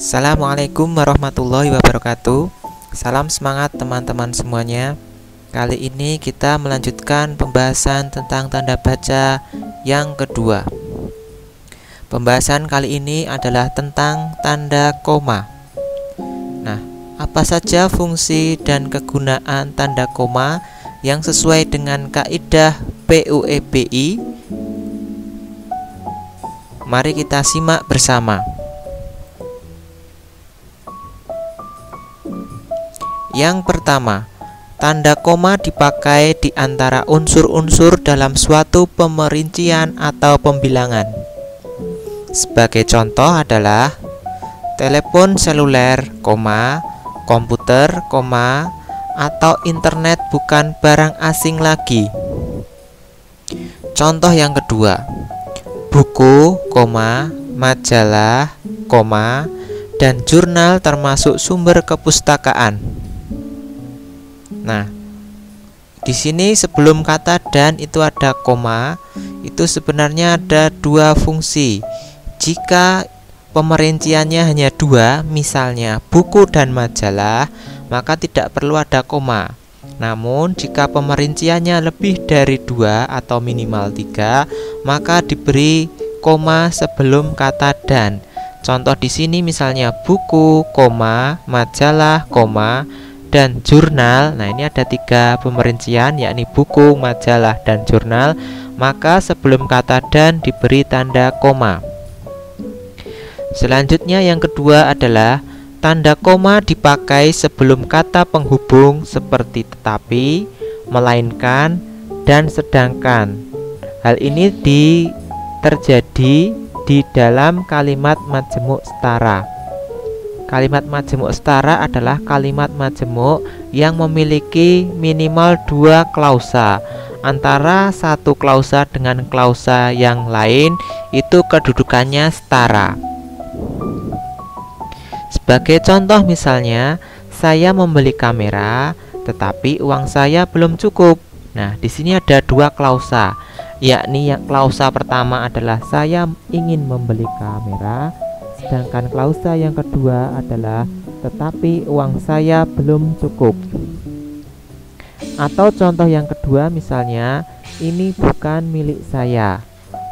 Assalamualaikum warahmatullahi wabarakatuh. Salam semangat teman-teman semuanya. Kali ini kita melanjutkan pembahasan tentang tanda baca yang kedua. Pembahasan kali ini adalah tentang tanda koma. Nah, apa saja fungsi dan kegunaan tanda koma yang sesuai dengan kaidah PUEBI? Mari kita simak bersama. Yang pertama, tanda koma dipakai di antara unsur-unsur dalam suatu pemerincian atau pembilangan. Sebagai contoh adalah telepon seluler, komputer, atau internet bukan barang asing lagi. Contoh yang kedua, buku, majalah, dan jurnal termasuk sumber kepustakaan. Nah, di sini sebelum kata dan itu ada koma. Itu sebenarnya ada dua fungsi. Jika pemerinciannya hanya dua, misalnya buku dan majalah, maka tidak perlu ada koma. Namun jika pemerinciannya lebih dari dua atau minimal tiga, maka diberi koma sebelum kata dan. Contoh di sini misalnya buku, majalah, dan jurnal. Nah, ini ada tiga pemerincian, yakni buku, majalah, dan jurnal. Maka sebelum kata dan diberi tanda koma. Selanjutnya yang kedua adalah tanda koma dipakai sebelum kata penghubung seperti tetapi, melainkan, dan sedangkan. Hal ini terjadi di dalam kalimat majemuk setara. Kalimat majemuk setara adalah kalimat majemuk yang memiliki minimal dua klausa. Antara satu klausa dengan klausa yang lain itu kedudukannya setara. Sebagai contoh misalnya, saya membeli kamera, tetapi uang saya belum cukup. Nah, di sini ada dua klausa, yakni yang klausa pertama adalah saya ingin membeli kamera. Sedangkan klausa yang kedua adalah tetapi uang saya belum cukup. Atau contoh yang kedua misalnya, ini bukan milik saya,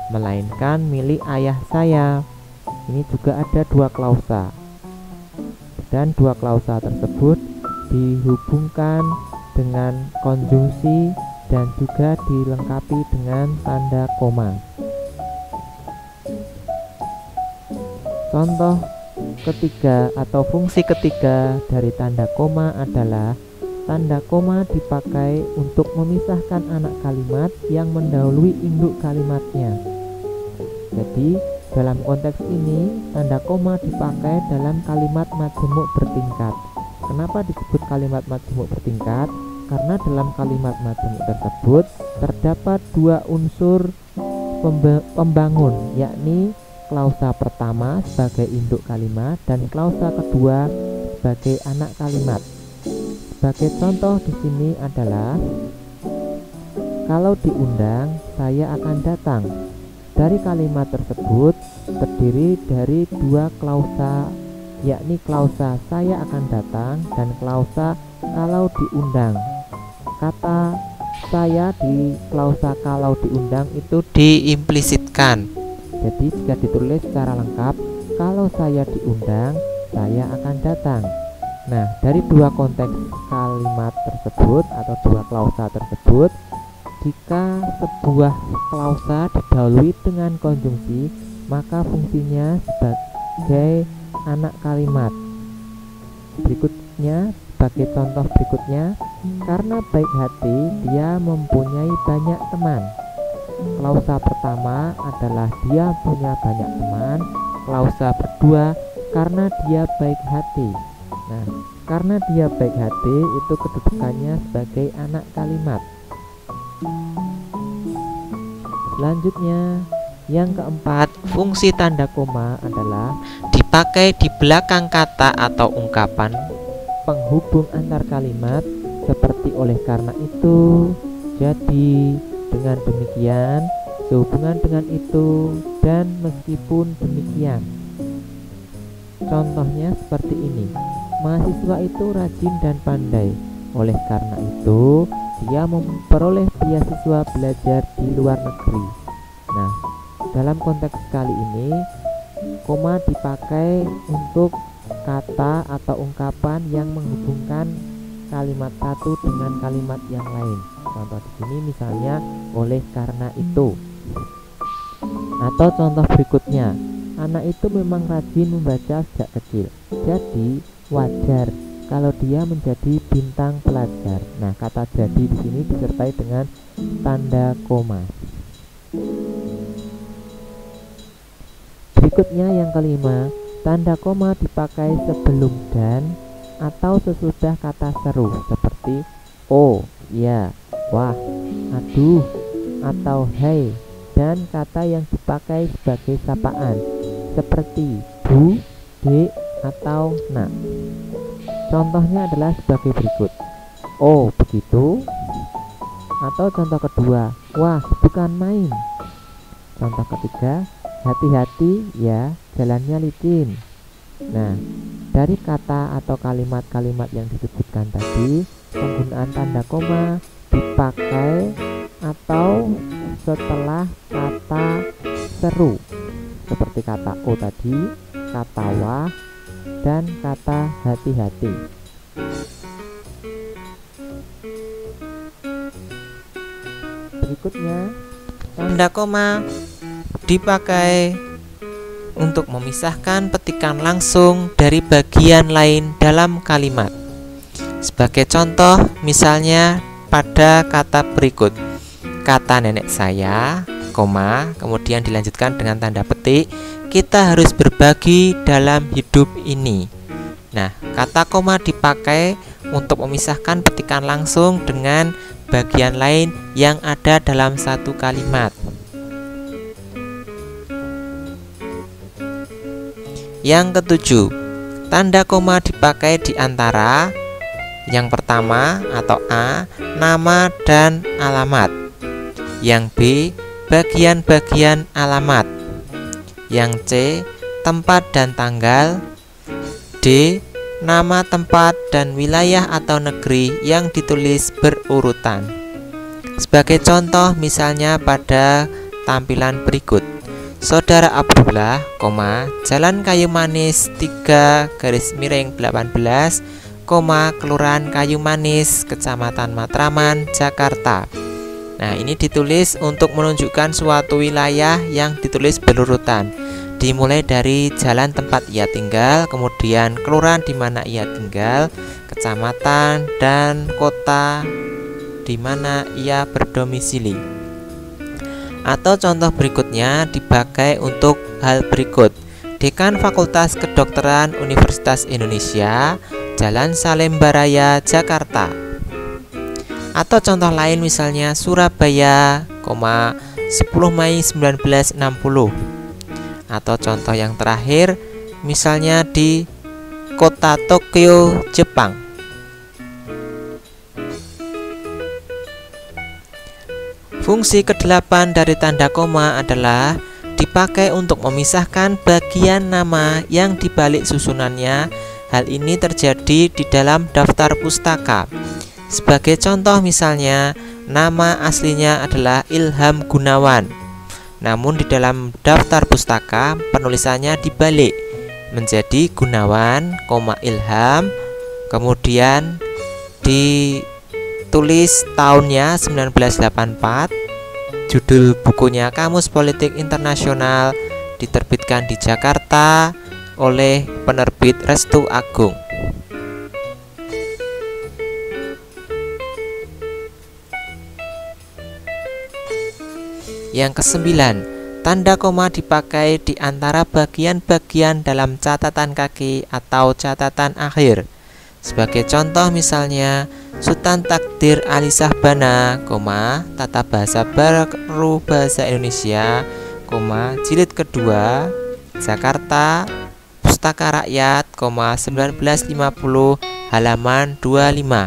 melainkan milik ayah saya. Ini juga ada dua klausa. Dan dua klausa tersebut dihubungkan dengan konjungsi dan juga dilengkapi dengan tanda koma. Contoh ketiga atau fungsi ketiga dari tanda koma adalah tanda koma dipakai untuk memisahkan anak kalimat yang mendahului induk kalimatnya. Jadi dalam konteks ini tanda koma dipakai dalam kalimat majemuk bertingkat. Kenapa disebut kalimat majemuk bertingkat? Karena dalam kalimat majemuk tersebut terdapat dua unsur pembangun, yakni klausa pertama sebagai induk kalimat dan klausa kedua sebagai anak kalimat. Sebagai contoh di sini adalah kalau diundang saya akan datang. Dari kalimat tersebut terdiri dari dua klausa, yakni klausa saya akan datang dan klausa kalau diundang. Kata saya di klausa kalau diundang itu diimplisitkan. Jadi jika ditulis secara lengkap, kalau saya diundang, saya akan datang. Nah, dari dua konteks kalimat tersebut atau dua klausa tersebut, jika sebuah klausa didahului dengan konjungsi, maka fungsinya sebagai anak kalimat. Berikutnya, sebagai contoh berikutnya, karena baik hati, dia mempunyai banyak teman. Klausa pertama adalah dia punya banyak teman. Klausa kedua karena dia baik hati. Nah, karena dia baik hati itu kedudukannya sebagai anak kalimat. Selanjutnya, yang keempat, fungsi tanda koma adalah dipakai di belakang kata atau ungkapan penghubung antar kalimat seperti oleh karena itu, jadi, dengan demikian, sehubungan dengan itu, dan meskipun demikian. Contohnya seperti ini. Mahasiswa itu rajin dan pandai. Oleh karena itu, dia memperoleh beasiswa belajar di luar negeri. Nah, dalam konteks kali ini, koma dipakai untuk kata atau ungkapan yang menghubungkan kalimat satu dengan kalimat yang lain. Contoh di sini misalnya oleh karena itu. Atau contoh berikutnya, anak itu memang rajin membaca sejak kecil. Jadi wajar kalau dia menjadi bintang pelajar. Nah, kata jadi di sini disertai dengan tanda koma. Berikutnya yang kelima, tanda koma dipakai sebelum dan atau sesudah kata seru seperti oh, ya, wah, aduh, atau hai, dan kata yang dipakai sebagai sapaan seperti bu, dek, atau nak. Contohnya adalah sebagai berikut. Oh, begitu? Atau contoh kedua, wah, bukan main. Contoh ketiga, hati-hati ya, jalannya licin. Nah, dari kata atau kalimat-kalimat yang disebutkan tadi, penggunaan tanda koma dipakai atau setelah kata seru seperti kata oh tadi, kata wah, dan kata hati-hati. Berikutnya, tanda koma dipakai untuk memisahkan petikan langsung dari bagian lain dalam kalimat. Sebagai contoh, misalnya pada kata berikut, kata nenek saya, koma, kemudian dilanjutkan dengan tanda petik, kita harus berbagi dalam hidup ini. Nah, kata koma dipakai untuk memisahkan petikan langsung dengan bagian lain yang ada dalam satu kalimat. Yang ketujuh, tanda koma dipakai di antara yang pertama atau A, nama dan alamat. Yang B, bagian-bagian alamat. Yang C, tempat dan tanggal. D, nama tempat dan wilayah atau negeri yang ditulis berurutan. Sebagai contoh misalnya pada tampilan berikut. Saudara Abdullah, Jalan Kayu Manis 3/18, Kelurahan Kayu Manis, Kecamatan Matraman, Jakarta. Nah, ini ditulis untuk menunjukkan suatu wilayah yang ditulis berurutan. Dimulai dari jalan tempat ia tinggal, kemudian kelurahan di mana ia tinggal, kecamatan, dan kota di mana ia berdomisili. Atau contoh berikutnya dipakai untuk hal berikut. Dekan Fakultas Kedokteran Universitas Indonesia, Jalan Salemba Raya, Jakarta. Atau contoh lain misalnya Surabaya, 10 Mei 1960. Atau contoh yang terakhir misalnya di kota Tokyo, Jepang. Fungsi ke-8 dari tanda koma adalah dipakai untuk memisahkan bagian nama yang dibalik susunannya. Hal ini terjadi di dalam daftar pustaka. Sebagai contoh misalnya, nama aslinya adalah Ilham Gunawan. Namun di dalam daftar pustaka penulisannya dibalik menjadi Gunawan, Ilham, kemudian ditulis tahunnya 1984, judul bukunya Kamus Politik Internasional, diterbitkan di Jakarta oleh penerbit Restu Agung. Yang kesembilan, tanda koma dipakai di antara bagian-bagian dalam catatan kaki atau catatan akhir. Sebagai contoh misalnya Sultan Takdir Ali Sahbana, Tata Bahasa Baru Bahasa Indonesia, jilid kedua, Jakarta, Pustaka Rakyat, 1950, halaman 25.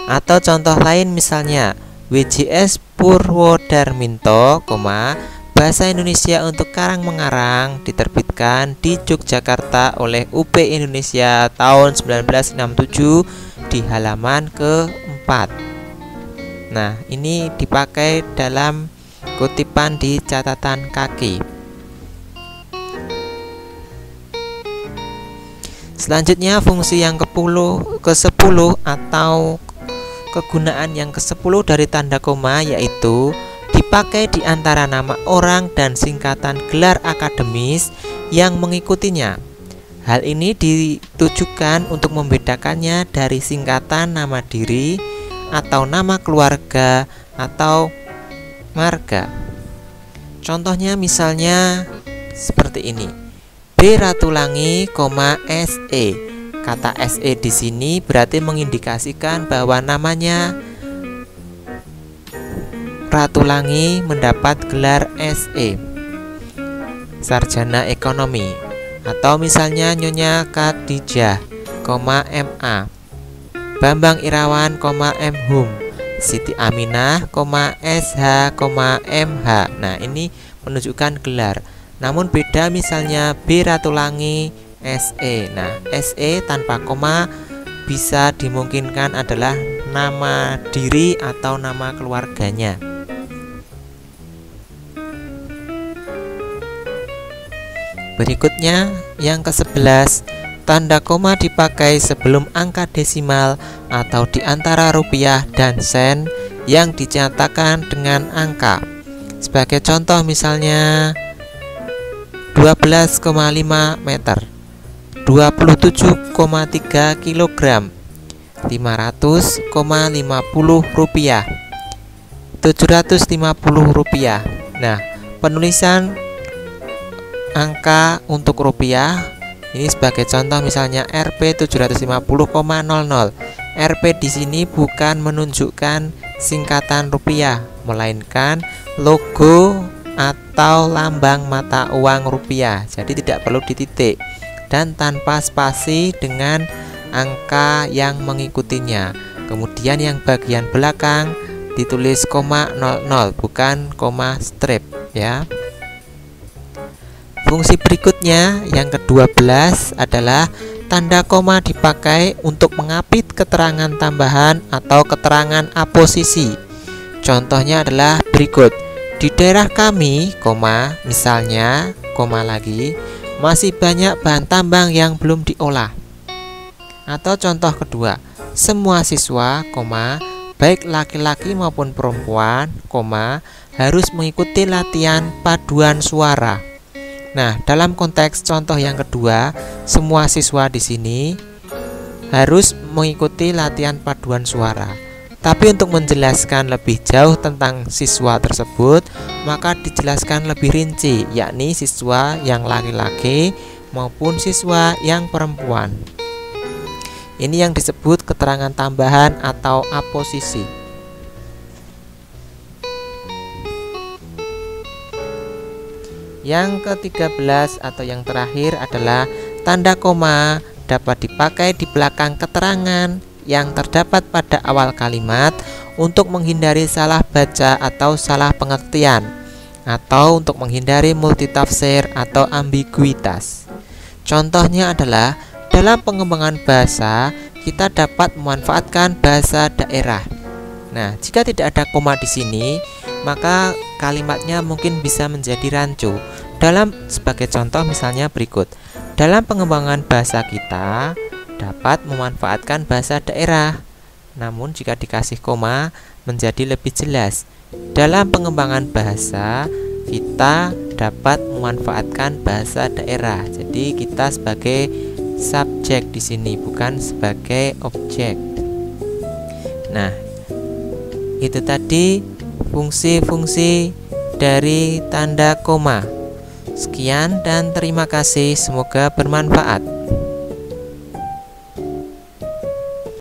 Atau contoh lain misalnya WJS Purwodarminto, Bahasa Indonesia untuk Karang-Mengarang diterbitkan di Yogyakarta oleh UP Indonesia tahun 1967 di halaman ke-4. Nah, ini dipakai dalam kutipan di catatan kaki. Selanjutnya fungsi yang ke-10 atau kegunaan yang ke-10 dari tanda koma yaitu dipakai di antara nama orang dan singkatan gelar akademis yang mengikutinya. Hal ini ditujukan untuk membedakannya dari singkatan nama diri atau nama keluarga atau marga. Contohnya misalnya seperti ini. B Ratulangi, SE. Kata SE di sini berarti mengindikasikan bahwa namanya Ratulangi mendapat gelar SE, sarjana ekonomi. Atau misalnya Nyonya Khadijah, MA, Bambang Irawan, MHum, Siti Aminah, SH, MH. Nah, ini menunjukkan gelar. Namun beda misalnya B Ratulangi SE. Nah, SE tanpa koma bisa dimungkinkan adalah nama diri atau nama keluarganya. Berikutnya yang ke-11, tanda koma dipakai sebelum angka desimal atau di antara rupiah dan sen yang dinyatakan dengan angka. Sebagai contoh misalnya 12,5 meter, 27,3 kilogram, 500,50 rupiah, 750 rupiah. Nah, penulisan angka untuk rupiah ini sebagai contoh misalnya Rp 750,00. Rp di sini bukan menunjukkan singkatan rupiah, melainkan logo atau lambang mata uang rupiah. Jadi tidak perlu dititik dan tanpa spasi dengan angka yang mengikutinya. Kemudian yang bagian belakang ditulis 00 bukan koma strip ya. Fungsi berikutnya yang ke-12 adalah tanda koma dipakai untuk mengapit keterangan tambahan atau keterangan aposisi. Contohnya adalah berikut. Di daerah kami, misalnya, lagi, masih banyak bahan tambang yang belum diolah. Atau contoh kedua, semua siswa, baik laki-laki maupun perempuan, harus mengikuti latihan paduan suara. Nah, dalam konteks contoh yang kedua, semua siswa di sini harus mengikuti latihan paduan suara. Tapi untuk menjelaskan lebih jauh tentang siswa tersebut, maka dijelaskan lebih rinci, yakni siswa yang laki-laki maupun siswa yang perempuan. Ini yang disebut keterangan tambahan atau aposisi. Yang ke-13 atau yang terakhir adalah tanda koma dapat dipakai di belakang keterangan yang terdapat pada awal kalimat untuk menghindari salah baca atau salah pengertian, atau untuk menghindari multitafsir atau ambiguitas. Contohnya adalah dalam pengembangan bahasa kita dapat memanfaatkan bahasa daerah. Nah, jika tidak ada koma di sini, maka kalimatnya mungkin bisa menjadi rancu. Sebagai contoh misalnya berikut. Dalam pengembangan bahasa kita dapat memanfaatkan bahasa daerah. Namun jika dikasih koma menjadi lebih jelas. Dalam pengembangan bahasa kita dapat memanfaatkan bahasa daerah. Jadi kita sebagai subjek di sini bukan sebagai objek. Nah, itu tadi fungsi-fungsi dari tanda koma. Sekian dan terima kasih, semoga bermanfaat.